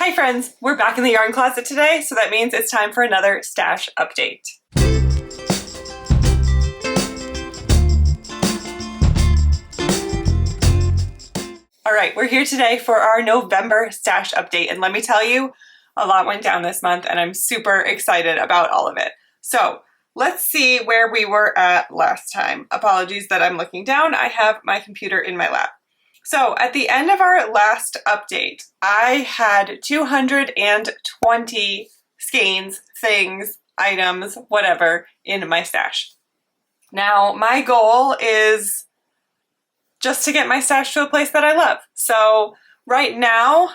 Hi friends, we're back in the yarn closet today, so that means it's time for another stash update. Alright, we're here today for our November stash update, and let me tell you, a lot went down this month and I'm super excited about all of it. So let's see where we were at last time. Apologies that I'm looking down, I have my computer in my lap. So at the end of our last update, I had 220 skeins, things, items, whatever, in my stash. Now, my goal is just to get my stash to a place that I love. So right now,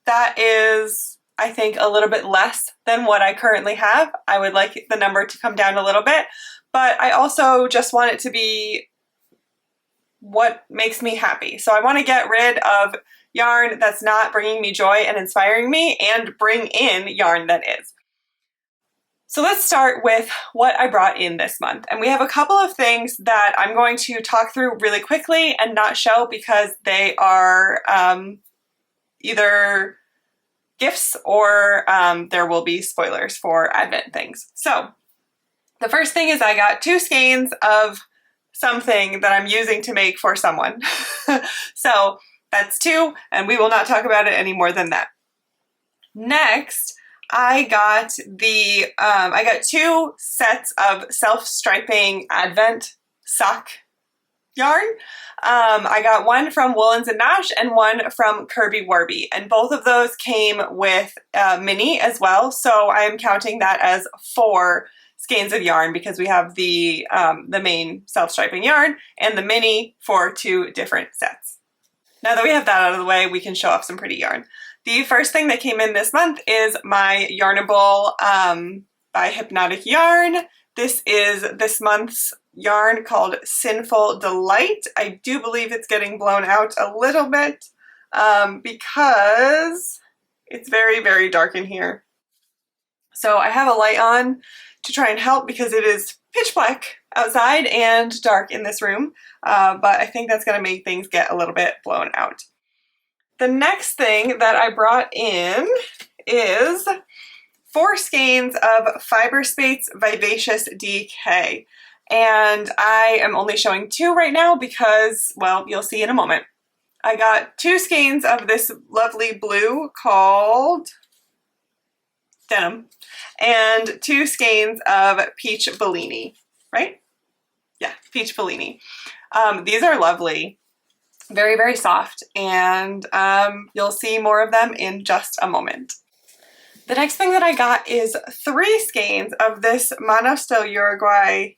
that is, I think, a little bit less than what I currently have. I would like the number to come down a little bit, but I also just want it to be what makes me happy. So I want to get rid of yarn that's not bringing me joy and inspiring me and bring in yarn that is. So let's start with what I brought in this month. And we have a couple of things that I'm going to talk through really quickly and not show because they are either gifts or there will be spoilers for Advent things. So the first thing is I got 2 skeins of something that I'm using to make for someone. So that's 2, and we will not talk about it any more than that. Next, I got 2 sets of self-striping Advent sock yarn. I got one from Woolens and Nash and one from Kirby Warby, and both of those came with mini as well, so I am counting that as 4 skeins of yarn because we have the main self-striping yarn and the mini for 2 different sets. Now that we have that out of the way, we can show off some pretty yarn. The first thing that came in this month is my Yarnable by Hypnotic Yarn. This is this month's yarn called Sinful Delight. I do believe it's getting blown out a little bit because it's very, very dark in here. So I have a light on to try and help because it is pitch black outside and dark in this room, but I think that's going to make things get a little bit blown out. The next thing that I brought in is 4 skeins of Fiber Space Vivacious DK, and I am only showing 2 right now because, well, you'll see in a moment. I got 2 skeins of this lovely blue called Denim, and 2 skeins of Peach Bellini, right? Yeah, Peach Bellini. These are lovely, very, very soft, and you'll see more of them in just a moment. The next thing that I got is 3 skeins of this Manos del Uruguay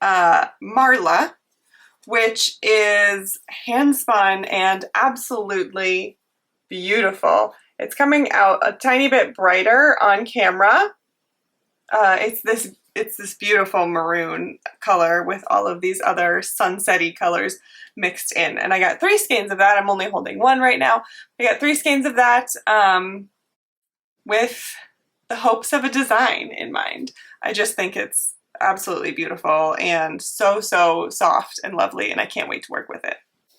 Marla, which is hand spun and absolutely beautiful. It's coming out a tiny bit brighter on camera. It's this beautiful maroon color with all of these other sunsetty colors mixed in. And I got 3 skeins of that. I'm only holding 1 right now. I got 3 skeins of that with the hopes of a design in mind. I just think it's absolutely beautiful and so, so soft and lovely, and I can't wait to work with it.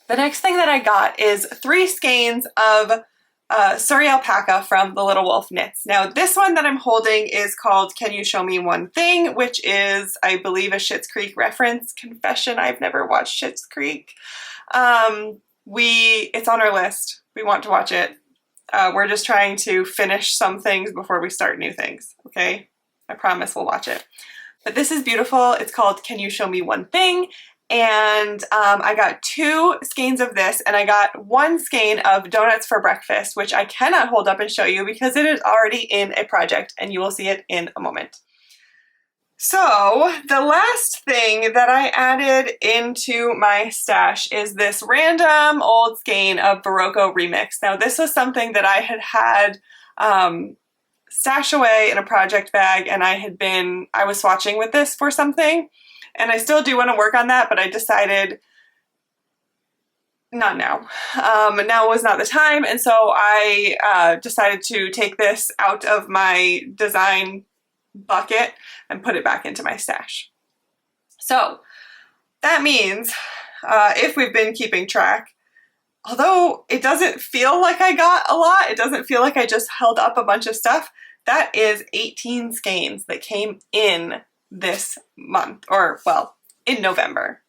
The next thing that I got is 3 skeins of Surrey Alpaca from The Little Wolf Knits. Now this one that I'm holding is called Can You Show Me One Thing, which is, I believe, a Schitt's Creek reference. Confession, I've never watched Schitt's Creek. It's on our list. We want to watch it. We're just trying to finish some things before we start new things, okay? I promise we'll watch it. But this is beautiful. It's called Can You Show Me One Thing? And I got 2 skeins of this, and I got 1 skein of Donuts for Breakfast, which I cannot hold up and show you because it is already in a project, and you will see it in a moment. So the last thing that I added into my stash is this random old skein of Barocco Remix. Now this was something that I had stashed away in a project bag, and I was swatching with this for something. And I still do want to work on that, but I decided not now. Now was not the time, and so I decided to take this out of my design bucket and put it back into my stash. So that means, if we've been keeping track, although it doesn't feel like I got a lot, it doesn't feel like I just held up a bunch of stuff, that is 18 skeins that came in this month, or well, in November.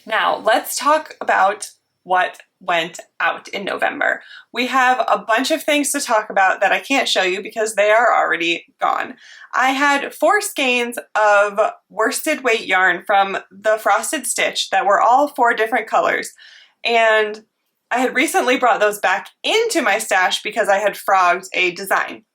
Now let's talk about what went out in November. We have a bunch of things to talk about that I can't show you because they are already gone. I had 4 skeins of worsted weight yarn from the Frosted Stitch that were all 4 different colors, and I had recently brought those back into my stash because I had frogged a design.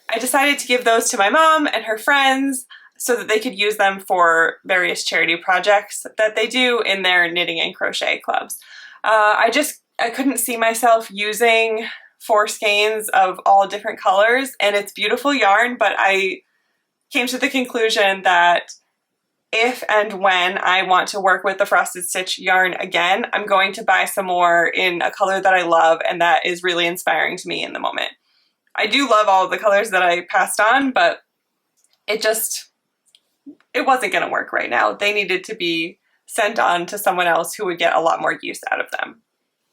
I decided to give those to my mom and her friends so that they could use them for various charity projects that they do in their knitting and crochet clubs. I couldn't see myself using 4 skeins of all different colors, and it's beautiful yarn, but I came to the conclusion that if and when I want to work with the Frosted Stitch yarn again, I'm going to buy some more in a color that I love and that is really inspiring to me in the moment. I do love all of the colors that I passed on, but it wasn't going to work right now. They needed to be sent on to someone else who would get a lot more use out of them.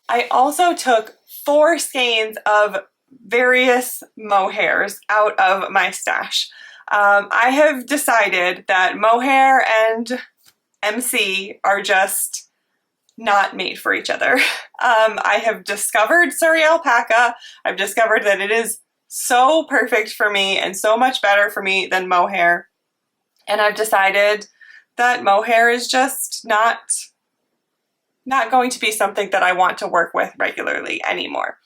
I also took 4 skeins of various mohairs out of my stash. I have decided that mohair and MC are just not made for each other. I have discovered Surrey alpaca. I've discovered that it is so perfect for me and so much better for me than mohair. And I've decided that mohair is just not going to be something that I want to work with regularly anymore.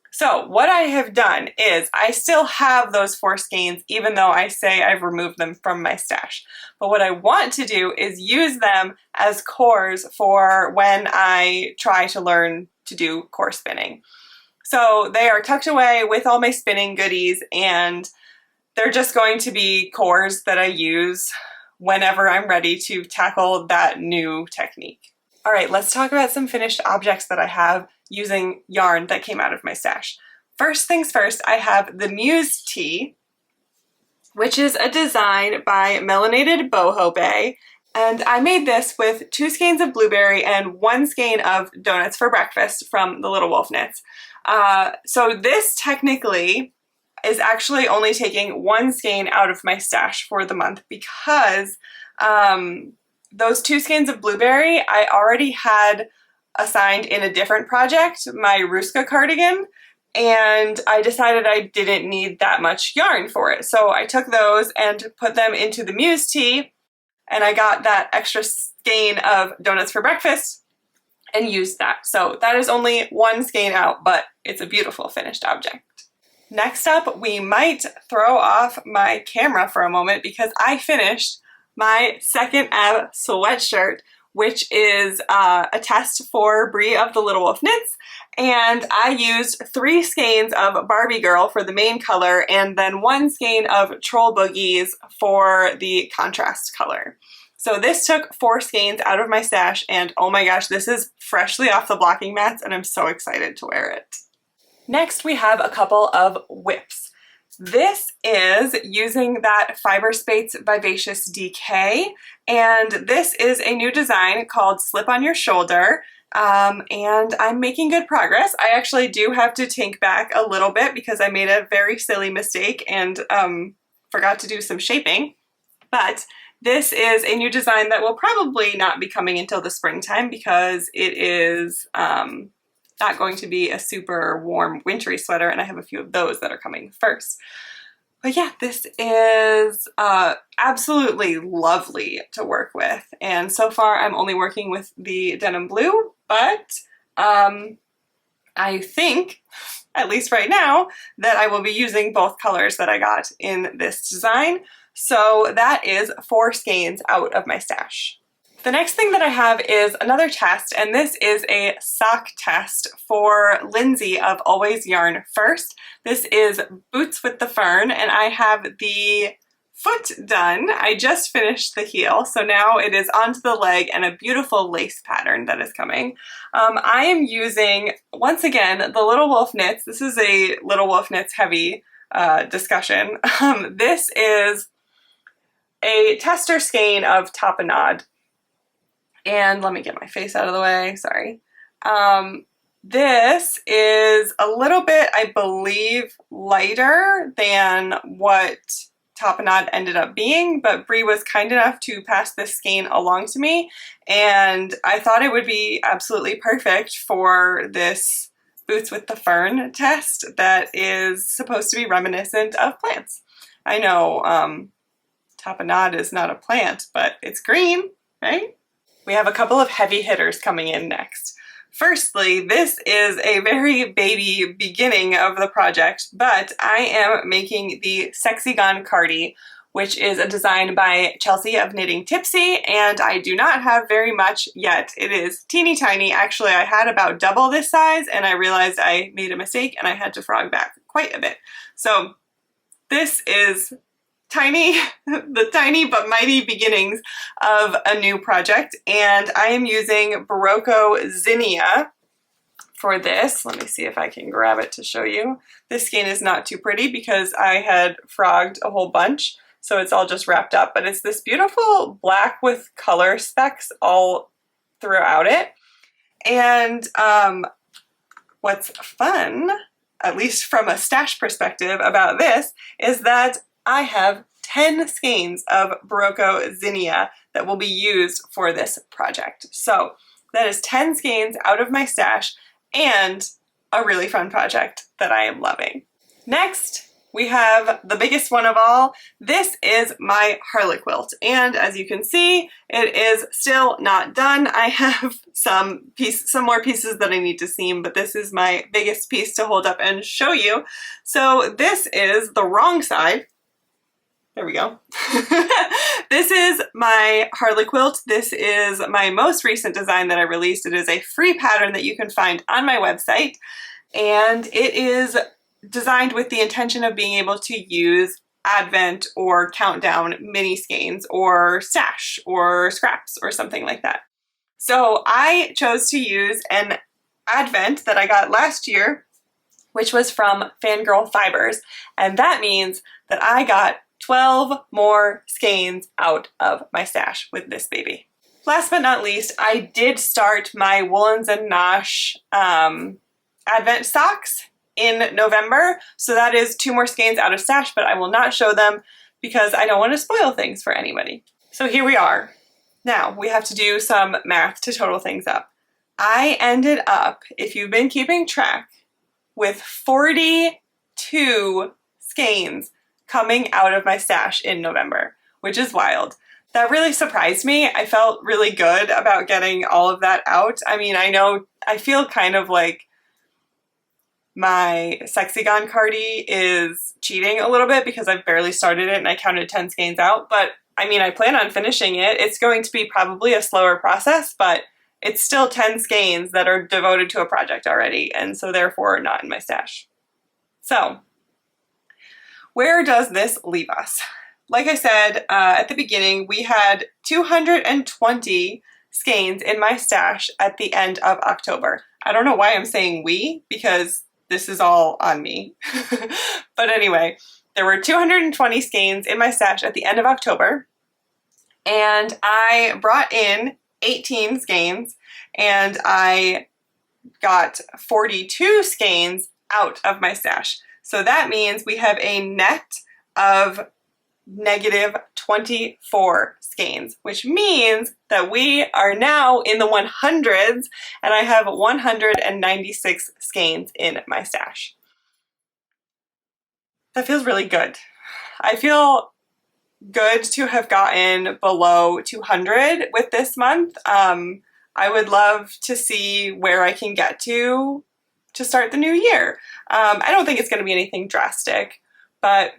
So what I have done is I still have those 4 skeins even though I say I've removed them from my stash. But what I want to do is use them as cores for when I try to learn to do core spinning. So they are tucked away with all my spinning goodies, and they're just going to be cores that I use whenever I'm ready to tackle that new technique. All right, let's talk about some finished objects that I have using yarn that came out of my stash. First things first, I have the Muse Tee, which is a design by Melanated Boho Bay, and I made this with 2 skeins of blueberry and 1 skein of donuts for breakfast from the Little Wolf Knits. So this technically is actually only taking 1 skein out of my stash for the month because those 2 skeins of blueberry I already had assigned in a different project, my Ruska cardigan, and I decided I didn't need that much yarn for it. So I took those and put them into the Muse Tee, and I got that extra skein of donuts for breakfast and used that. So that is only 1 skein out, but it's a beautiful finished object. Next up, we might throw off my camera for a moment because I finished my second ebb sweatshirt, which is a test for Brie of the Little Wolf Knits, and I used 3 skeins of Barbie Girl for the main color and then 1 skein of Troll Boogies for the contrast color. So this took 4 skeins out of my stash, and oh my gosh, this is freshly off the blocking mats and I'm so excited to wear it. Next, we have a couple of whips. This is using that Fiber Space Vivacious DK, and this is a new design called Slip on Your Shoulder, and I'm making good progress. I actually do have to tank back a little bit because I made a very silly mistake and forgot to do some shaping, but this is a new design that will probably not be coming until the springtime because it is not going to be a super warm wintry sweater, and I have a few of those that are coming first. But yeah, this is absolutely lovely to work with, and so far I'm only working with the denim blue, but I think, at least right now, that I will be using both colors that I got in this design. So that is 4 skeins out of my stash. The next thing that I have is another test, and this is a sock test for Lindsay of Always Yarn First. This is Boots with the Fern, and I have the foot done. I just finished the heel, so now it is onto the leg and a beautiful lace pattern that is coming. I am using, once again, the Little Wolf Knits. This is a Little Wolf Knits heavy discussion. This is a tester skein of Tapenade. And let me get my face out of the way, sorry. This is a little bit, I believe, lighter than what Tapenade ended up being, but Brie was kind enough to pass this skein along to me, and I thought it would be absolutely perfect for this Boots with the Fern test that is supposed to be reminiscent of plants. I know Tapenade is not a plant, but it's green, right? We have a couple of heavy hitters coming in next. Firstly, this is a very baby beginning of the project, but I am making the Sexy Gone Cardi, which is a design by Chelsea of Knitting Tipsy, and I do not have very much yet. It is teeny tiny. Actually, I had about double this size, and I realized I made a mistake and I had to frog back quite a bit. So this is tiny, the tiny but mighty beginnings of a new project, and I am using Barocco Zinnia for this. Let me see if I can grab it to show you. This skein is not too pretty because I had frogged a whole bunch, so it's all just wrapped up, but it's this beautiful black with color specks all throughout it. And what's fun, at least from a stash perspective about this, is that I have 10 skeins of Barocco Zinnia that will be used for this project. So that is 10 skeins out of my stash and a really fun project that I am loving. Next, we have the biggest one of all. This is my Harlequilt, and as you can see, it is still not done. I have some more pieces that I need to seam, but this is my biggest piece to hold up and show you. So this is the wrong side. There we go. This is my Harlequilt. This is my most recent design that I released. It is a free pattern that you can find on my website, and it is designed with the intention of being able to use Advent or Countdown mini skeins or stash or scraps or something like that. So I chose to use an Advent that I got last year, which was from Fangirl Fibers, and that means that I got 12 more skeins out of my stash with this baby. Last but not least, I did start my Woolens and Nosh Advent socks in November, so that is 2 more skeins out of stash, but I will not show them because I don't want to spoil things for anybody. So here we are. Now we have to do some math to total things up. I ended up, if you've been keeping track, with 42 skeins coming out of my stash in November, which is wild. That really surprised me. I felt really good about getting all of that out. I mean, I feel kind of like my Sexy Gone Cardi is cheating a little bit because I've barely started it and I counted 10 skeins out, but I mean, I plan on finishing it. It's going to be probably a slower process, but it's still 10 skeins that are devoted to a project already, and so therefore not in my stash. So, where does this leave us? Like I said at the beginning, we had 220 skeins in my stash at the end of October. I don't know why I'm saying we, because this is all on me. But anyway, there were 220 skeins in my stash at the end of October, and I brought in 18 skeins, and I got 42 skeins out of my stash. So that means we have a net of negative 24 skeins, which means that we are now in the 100s, and I have 196 skeins in my stash. That feels really good. I feel good to have gotten below 200 with this month. I would love to see where I can get to start the new year. I don't think it's going to be anything drastic, but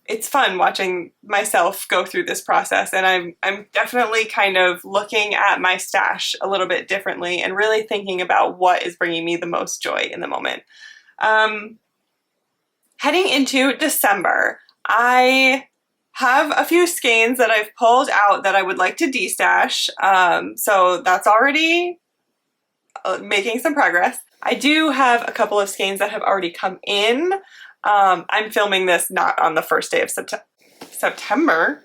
it's fun watching myself go through this process, and I'm definitely kind of looking at my stash a little bit differently and really thinking about what is bringing me the most joy in the moment. Heading into December, I have a few skeins that I've pulled out that I would like to destash, so that's already making some progress. I do have a couple of skeins that have already come in. I'm filming this not on the first day of September.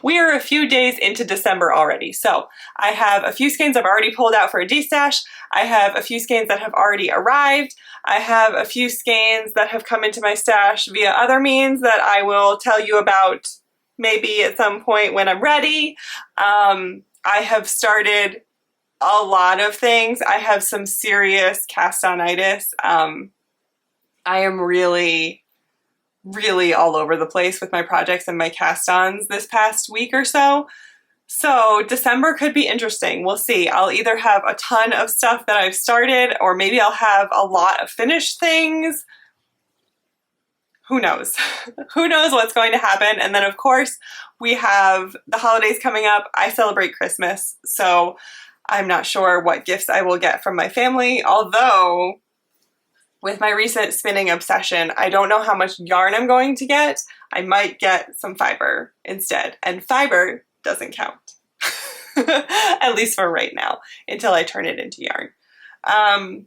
We are a few days into December already, so I have a few skeins I've already pulled out for a de-stash. I have a few skeins that have already arrived. I have a few skeins that have come into my stash via other means that I will tell you about maybe at some point when I'm ready. I have started a lot of things. I have some serious castonitis. I am really all over the place with my projects and my cast-ons this past week or so. So December could be interesting. We'll see. I'll either have a ton of stuff that I've started, or maybe I'll have a lot of finished things. Who knows? Who knows what's going to happen? And then of course we have the holidays coming up. I celebrate Christmas, so I'm not sure what gifts I will get from my family, although with my recent spinning obsession, I don't know how much yarn I'm going to get. I might get some fiber instead, and fiber doesn't count. At least for right now, until I turn it into yarn.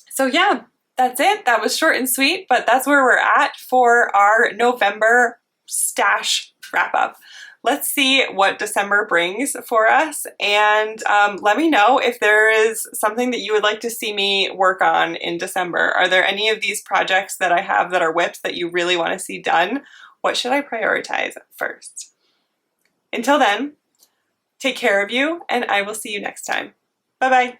So yeah, that's it. That was short and sweet, but that's where we're at for our November stash wrap up. Let's see what December brings for us, and let me know if there is something that you would like to see me work on in December. Are there any of these projects that I have that are whips that you really want to see done? What should I prioritize first? Until then, take care of you, and I will see you next time. Bye-bye.